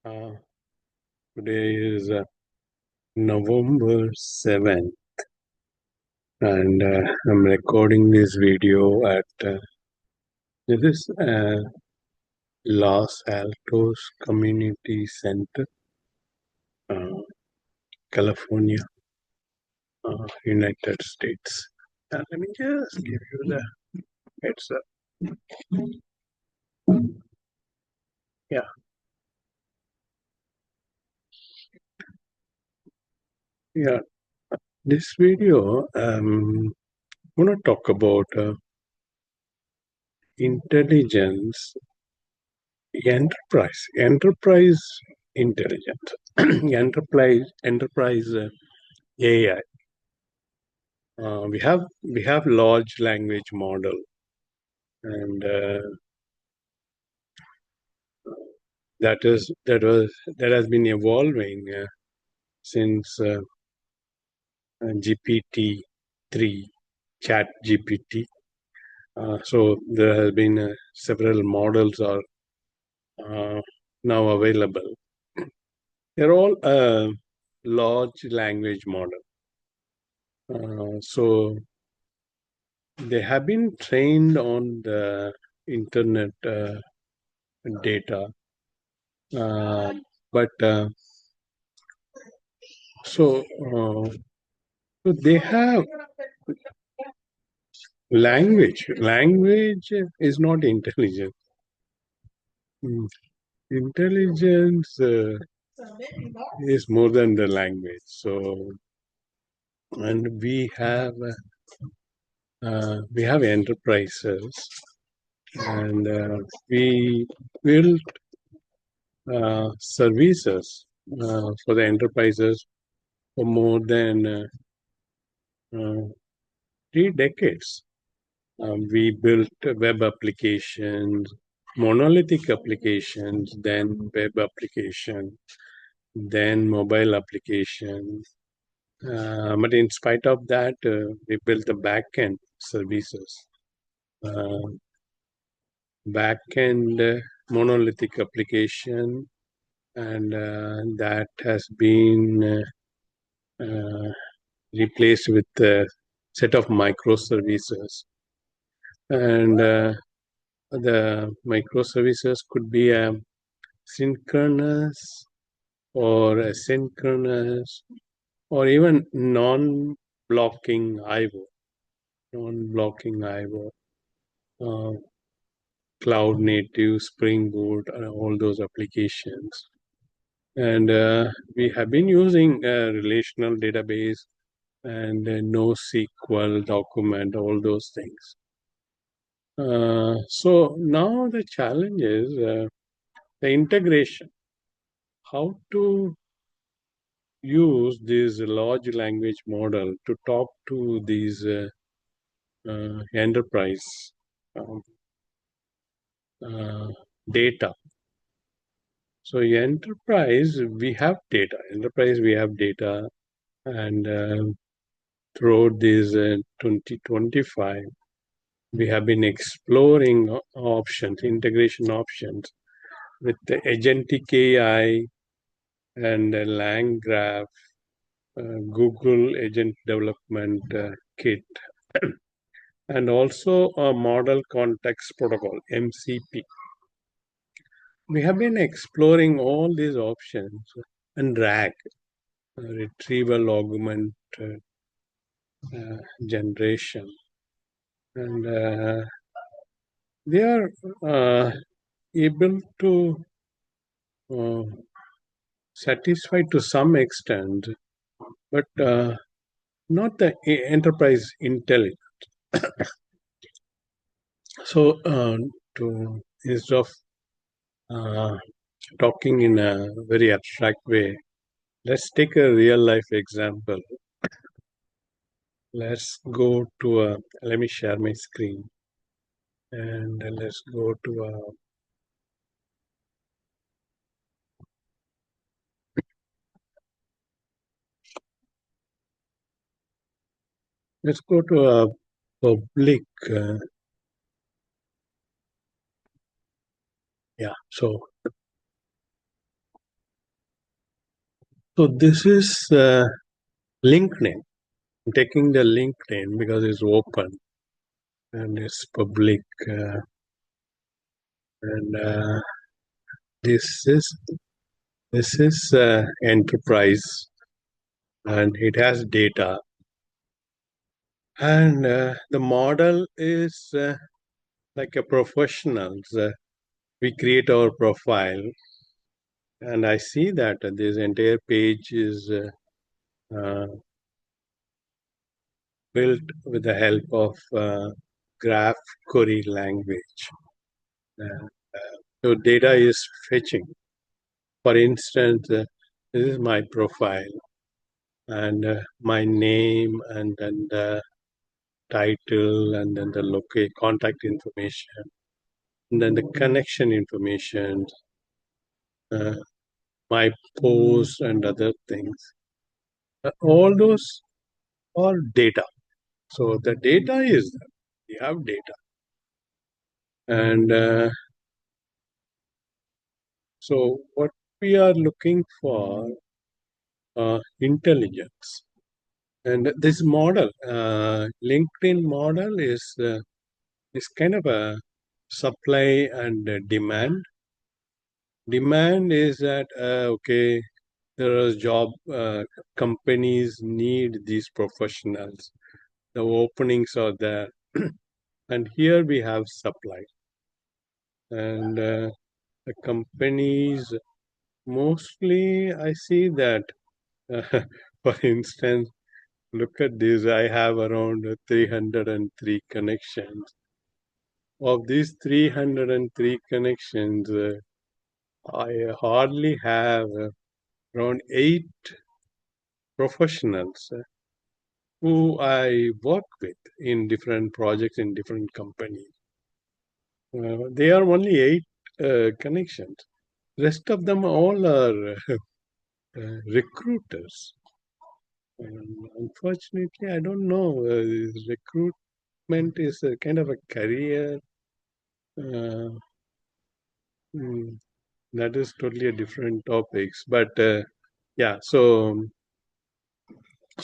Uh, Today is November 7th, and I'm recording this video at this is Los Altos Community Center, uh, California, United States. Let me just give you the heads up. Yeah, yeah. This video, I want to talk about intelligence, enterprise intelligence, enterprise AI. We have large language model, and that has been evolving since GPT 3, Chat GPT. So there has been several models are uh, now available. They're all large language model. So they have been trained on the internet data, uh, but so they have language. Language is not intelligence. Mm. Intelligence is more than the language. So, and we have enterprises, and we build services for the enterprises for more than uh, 3 decades. We built web applications, monolithic applications, then web application, then mobile application. But in spite of that, we built the backend services, uh, backend monolithic application, and that has been replaced with a set of microservices. And the microservices could be a synchronous or asynchronous or even non-blocking IO, non-blocking IO, uh, cloud native, Spring Boot, all those applications. And we have been using a relational database and NoSQL document, all those things. So now the challenge is the integration. How to use this large language model to talk to these enterprise um, uh, data. So enterprise we have data, and throughout this 2025 we have been exploring options, integration options with the agentic AI and LangGraph, Google Agent Development Kit, and also a Model Context Protocol, MCP. We have been exploring all these options, and RAG, retrieval augment generation, and they are able to uh, satisfy to some extent, but not the enterprise intelligence. So, instead of uh, talking in a very abstract way, let's take a real life example. Let's go to let me share my screen, and let's go to a public, yeah. So So this is LinkedIn. I'm taking the LinkedIn because it's open and it's public, and this is enterprise, and it has data, and the model is like a professionals. We create our profile, and I see that this entire page is built with the help of graph query language. Uh, so data is fetching. For instance, this is my profile and my name, and then the title, and then the contact information, and then the connection information, uh, my posts and other things. All those are data. So the data is there. We have data, and so what we are looking for intelligence. And this model, LinkedIn model, is kind of a supply and demand. Demand is that okay, there are job companies need these professionals. The openings are there, and here we have supply, and the companies mostly I see that. For instance, look at this. I have around 303 connections. Of these 303 connections, I hardly have around eight professionals who I work with in different projects in different companies. They are only eight connections. Rest of them all are recruiters. And unfortunately, I don't know. Recruitment is a kind of a career. Uh, mm, that is totally a different topics. But yeah, so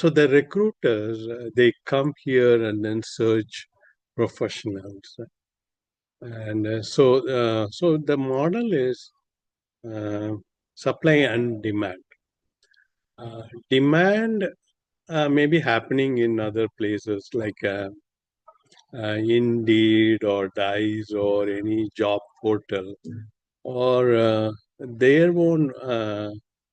the recruiters they come here and then search professionals, and so the model is uh, supply and demand. Demand may be happening in other places like Indeed or Dice or any job portal, or their own.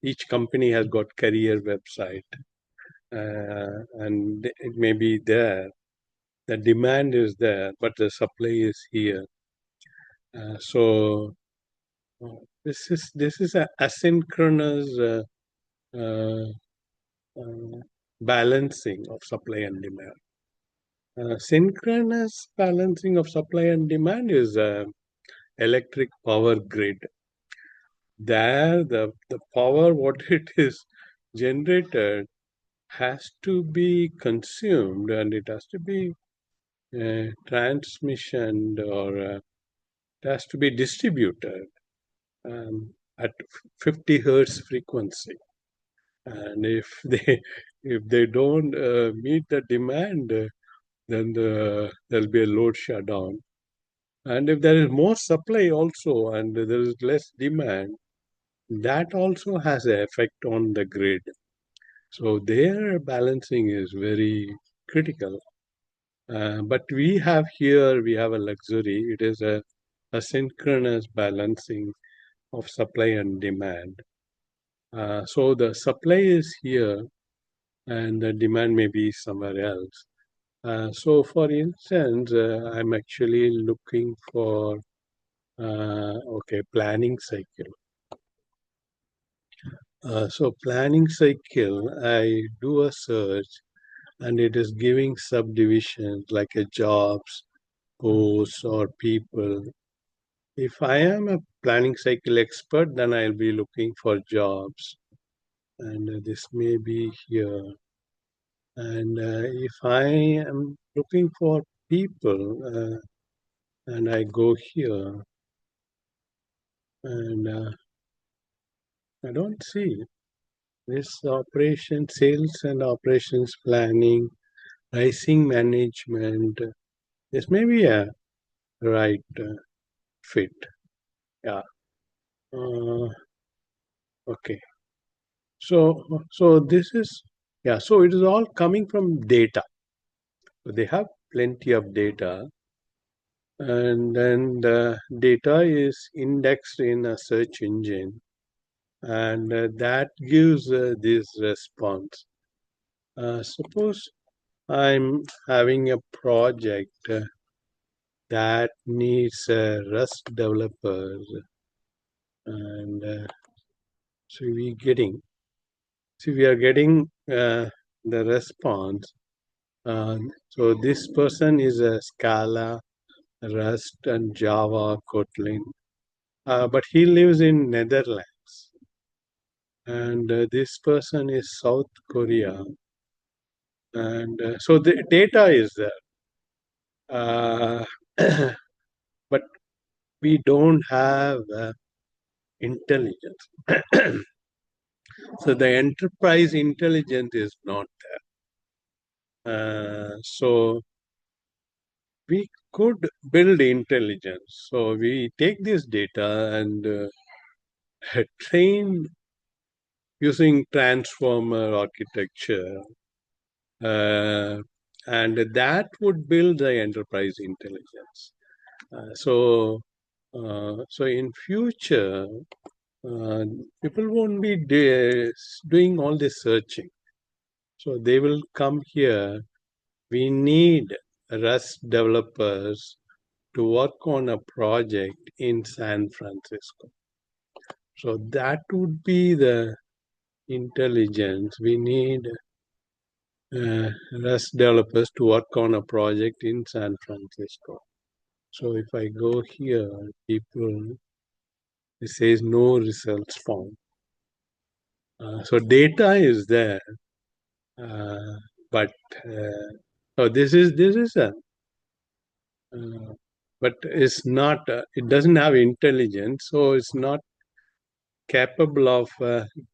Each company has got career website, and it may be there. The demand is there, but the supply is here. So this is a asynchronous uh, uh, balancing of supply and demand. Synchronous balancing of supply and demand is electric power grid. There, the power what it is generated has to be consumed, and it has to be transmission, or it has to be distributed at 50 hertz frequency. And if they don't meet the demand, then there'll be a load shutdown. And if there is more supply also and there is less demand, that also has an effect on the grid. So their balancing is very critical. But we have a luxury. It is a synchronous balancing of supply and demand. So the supply is here and the demand may be somewhere else. So, for instance, I'm actually looking for okay, planning cycle. So planning cycle, I do a search and it is giving subdivisions like a jobs, posts, or people. If I am a planning cycle expert, then I'll be looking for jobs, and this may be here. And if I am looking for people, and I go here, and I don't see it. this operation, sales and operations planning, pricing management. This may be a right fit. Yeah. Uh, okay. So this is, yeah. So it is all coming from data. So they have plenty of data, and then the data is indexed in a search engine, and that gives this response. Suppose I'm having a project that needs Rust developers, and we are getting the response. So this person is a Scala, Rust, and Java, Kotlin, but he lives in Netherlands, and this person is South Korea, and so the data is there, but we don't have intelligence. So the enterprise intelligence is not there. So we could build intelligence. So we take this data and train using transformer architecture, uh, and that would build the enterprise intelligence. So in future, uh, people won't be doing all this searching. So they will come here. We need Rust developers to work on a project in San Francisco. So that would be the intelligence. We need Rust developers to work on a project in San Francisco. So if I go here, people, it says no results found. So data is there, uh, but this is a but it's not. It doesn't have intelligence, so it's not capable of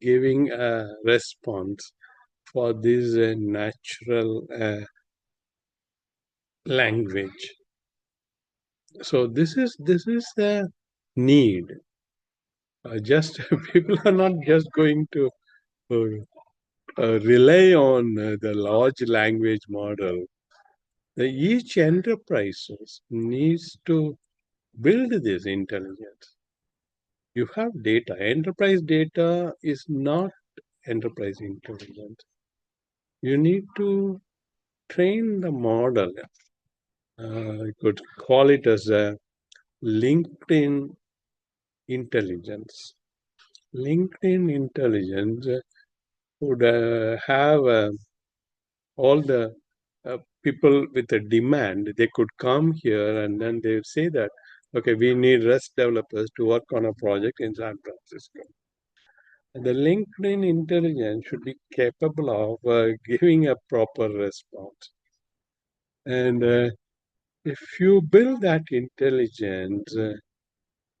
giving a response for this natural language. So this is the need. Just people are not just going to rely on the large language model. Each enterprises needs to build this intelligence. You have data. Enterprise data is not enterprise intelligence. You need to train the model. You could call it as a LinkedIn intelligence. LinkedIn intelligence would have all the people with a demand. They could come here and then they would say that, okay, we need Rust developers to work on a project in San Francisco. The LinkedIn intelligence should be capable of giving a proper response. And if you build that intelligence,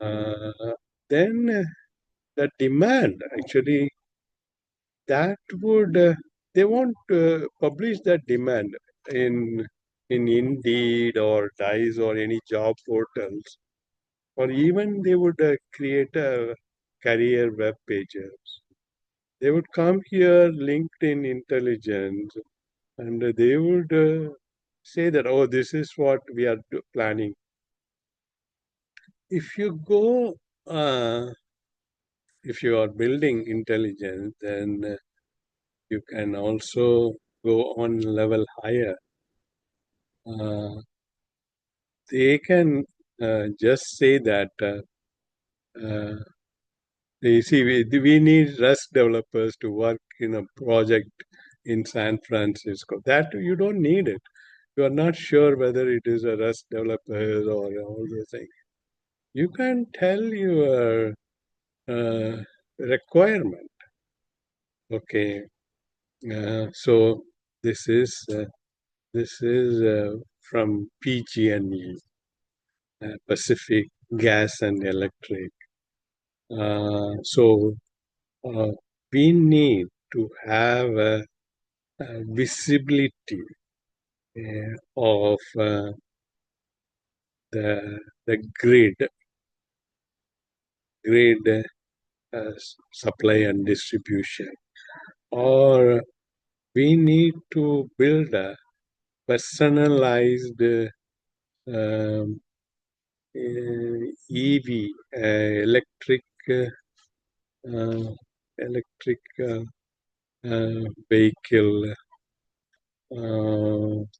uh, then the demand actually that would they won't publish that demand in Indeed or Dice or any job portals, or even they would create a career web pages. They would come here, LinkedIn intelligence, and they would say that, oh, this is what we are planning. If you go, if you are building intelligence, then you can also go on level higher. Uh, they can just say that, uh, you see, we need Rust developers to work in a project in San Francisco. That you don't need it. You are not sure whether it is a Rust developer or all those things. You can tell your requirement. Okay, so this is from PG&E, Pacific Gas and Electric. So uh, we need to have a visibility of the grid supply and distribution, or we need to build a personalized um, EV, electric uh, electric vehicle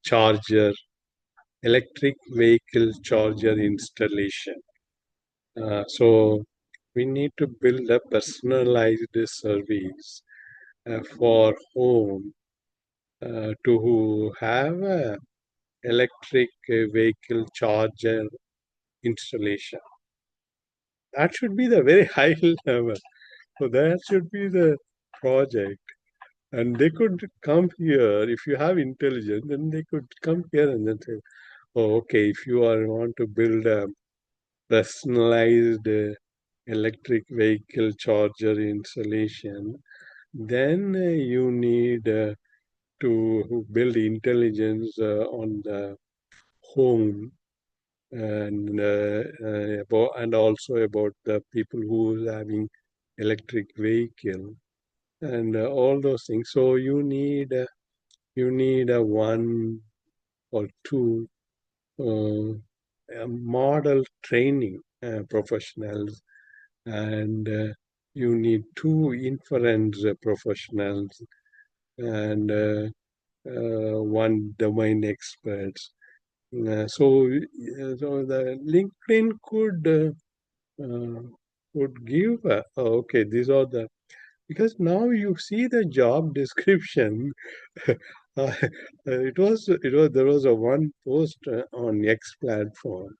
charger, electric vehicle charger installation. So we need to build a personalized service for home to have a electric vehicle charger installation. That should be the very high level. So that should be the project. And they could come here if you have intelligence, then they could come here and then say, "Oh, okay, if you are want to build a personalized electric vehicle charger installation, then you need to build intelligence on the home and also about the people who are having electric vehicle and all those things. So you need a one or two uh, model training professionals, and you need two inference professionals, and one domain experts. So the LinkedIn could give okay, these are the, because now you see the job description. It was there was a one post on X platform.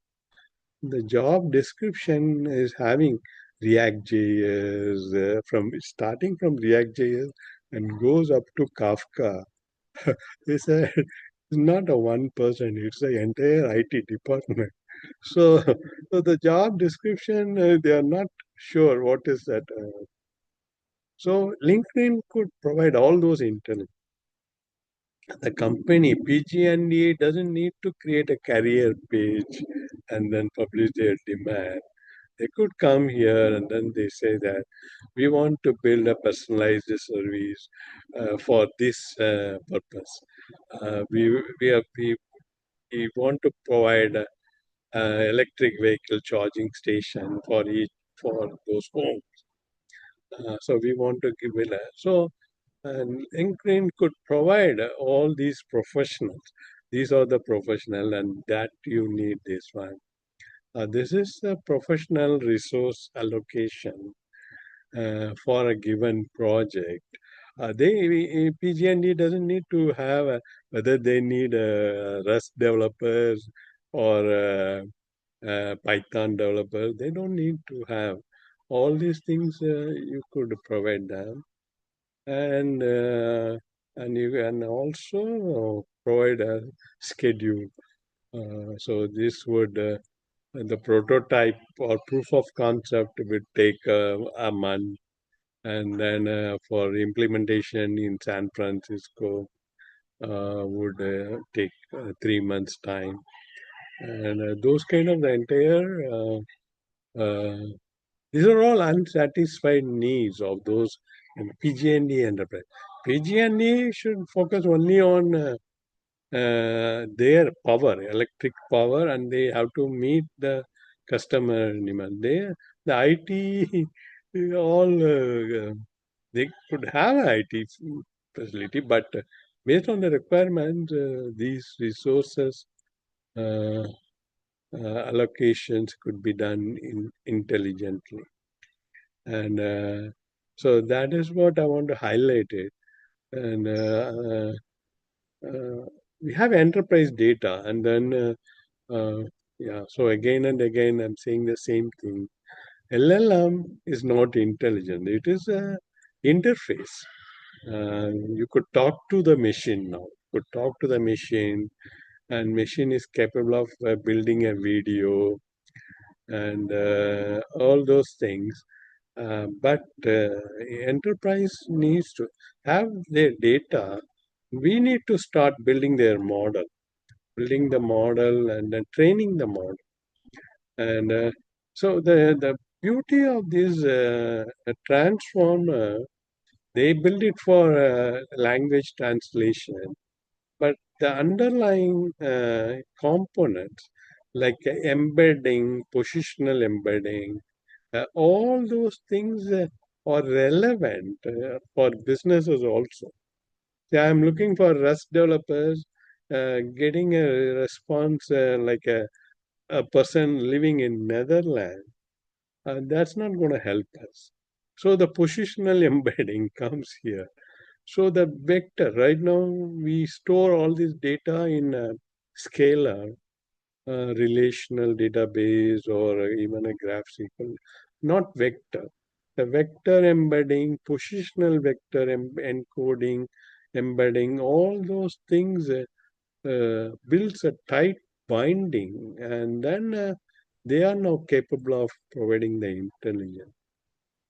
The job description is having React JS from starting from React JS and goes up to Kafka. They said it's not a one person; it's the entire IT department. So, so the job description they are not sure what is that. So LinkedIn could provide all those intelligence. The company PG&E doesn't need to create a career page and then publish their demand. They could come here and then they say that we want to build a personalized service for this purpose. We want to provide a, electric vehicle charging station for each for those homes. So we want to give it a so and LinkedIn could provide all these professionals. These are the professional, and that you need this one. This is the professional resource allocation for a given project. PG&E doesn't need to have whether they need Rust developers or Python developers. They don't need to have all these things. You could provide them, and you can also provide a schedule. So this would the prototype or proof of concept would take a month, and then for implementation in San Francisco would take 3 months time, and those kind of the entire. These are all unsatisfied needs of those in PG&E enterprise. PG&E should focus only on their power, electric power, and they have to meet the customer demand. The IT, all they could have an IT facility, but based on the requirement, these resources uh, allocations could be done intelligently, and so that is what I want to highlight it. And we have enterprise data, and then yeah. So again and again, I'm saying the same thing. LLM is not intelligent. It is a interface. You could talk to the machine now. You could talk to the machine, and machine is capable of building a video and all those things. But enterprise needs to have their data. We need to start building the model and then training the model. And so the beauty of this transformer, they build it for language translation, but the underlying components like embedding, positional embedding, all those things are relevant for businesses also. Yeah, I'm looking for Rust developers, getting a response like a person living in Netherlands. That's not going to help us. So the positional embedding comes here. So the vector, right now we store all this data in a scalar, relational database, or even a graph SQL, not vector. The vector embedding, positional vector encoding, embedding, all those things builds a tight binding, and then they are now capable of providing the intelligence.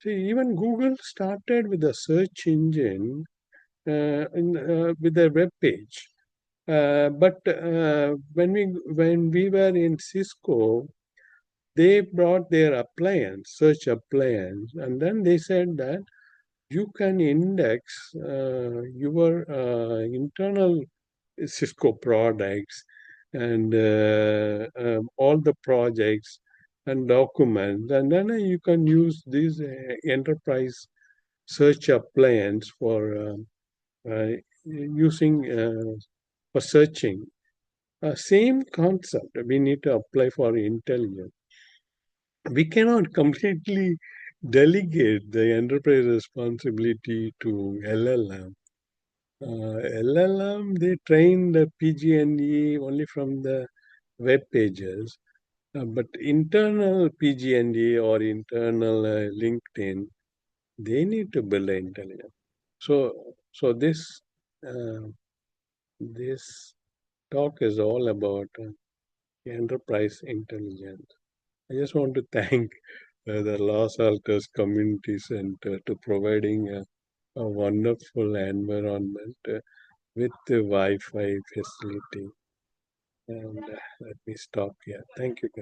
See, even Google started with a search engine with a web page. But when we were in Cisco, they brought their appliance, search appliance, and then they said that you can index your internal Cisco products and all the projects and documents, and then you can use this enterprise search appliance uh, using for searching. Same concept we need to apply for intelligence. We cannot completely delegate the enterprise responsibility to LLM. LLM, they train the PG&E only from the web pages, but internal PG&E or internal LinkedIn, they need to build the intelligence. So uh, this talk is all about enterprise intelligence. I just want to thank the Los Altos Community Center to providing a wonderful environment with the Wi-Fi facility. And let me stop here. Thank you.